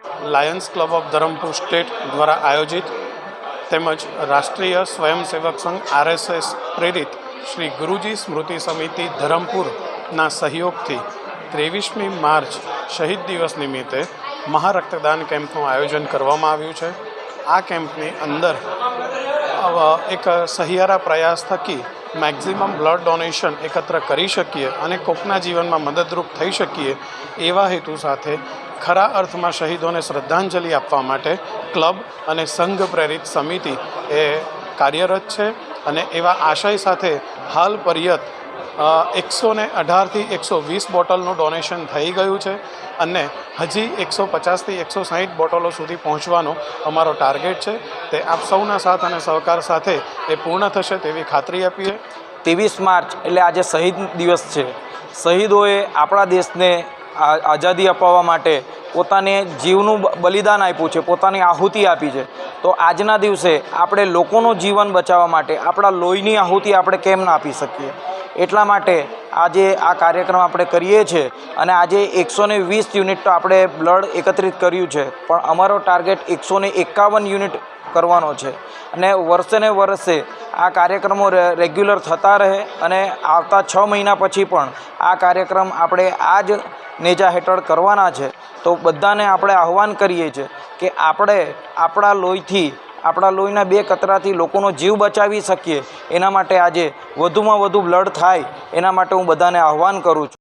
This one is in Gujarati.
Lions club of Dharampur state દ્વારા આયોજિત તેમજ રાષ્ટ્રીય સ્વયંસેવક સંઘ RSS પ્રેરિત શ્રી ગુરુજી સ્મૃતિ સમિતિ ધરમપુરના સહયોગથી 23મી માર્ચ શહીદ દિવસ નિમિત્તે મહારક્તદાન કેમ્પનું આયોજન કરવામાં આવ્યું છે। આ કેમ્પની અંદર એક સહિયારા પ્રયાસ થકી મેક્ઝિમમ બ્લડ ડોનેશન એકત્ર કરી શકીએ અને કોકના જીવનમાં મદદરૂપ થઈ શકીએ એવા હેતુ સાથે ખરા અર્થમાં શહીદોને શ્રદ્ધાંજલિ આપવા માટે ક્લબ અને સંઘ પ્રેરિત સમિતિ એ કાર્યરત છે અને એવા આશય સાથે હાલ પર્યત 118થી 120 બોટલનું ડોનેશન થઈ ગયું છે અને હજી 150થી 160 બોટલો સુધી પહોંચવાનો અમારો ટાર્ગેટ છે। તે આપ સૌના સાથ અને સહકાર સાથે એ પૂર્ણ થશે તેવી ખાતરી આપીએ। 23 માર્ચ એટલે આજે શહીદ દિવસ છે। શહીદોએ આપણા દેશને આઝાદી અપાવવા માટે પોતાને જીવનું બલિદાન આપ્યું છે, પોતાની આહુતિ આપી છે। તો આજના દિવસે આપણે લોકોનું જીવન બચાવવા માટે આપણા લોહીની આહુતિ આપણે કેમ ના આપી શકીએ? એટલા માટે આજે આ કાર્યક્રમ આપણે કરીએ છીએ અને આજે 120 યુનિટ તો આપણે બ્લડ એકત્રિત કર્યું છે, પણ અમારો ટાર્ગેટ 151 યુનિટ કરવાનો છે અને વર્ષે ને વર્ષે આ કાર્યક્રમો રેગ્યુલર થતા રહે અને આવતા 6 મહિના પછી પણ આ કાર્યક્રમ આપણે આ જ નેજા હેઠળ કરવાના છે। તો બધાને આપણે આહ્વાન કરીએ છીએ કે આપણે આપણા લોહીના 2 કતરાથી લોકોનો જીવ બચાવી શકીએ, એના માટે આજે વધુમાં વધુ બ્લડ થાય એના માટે હું બધાને આહ્વાન કરું છું।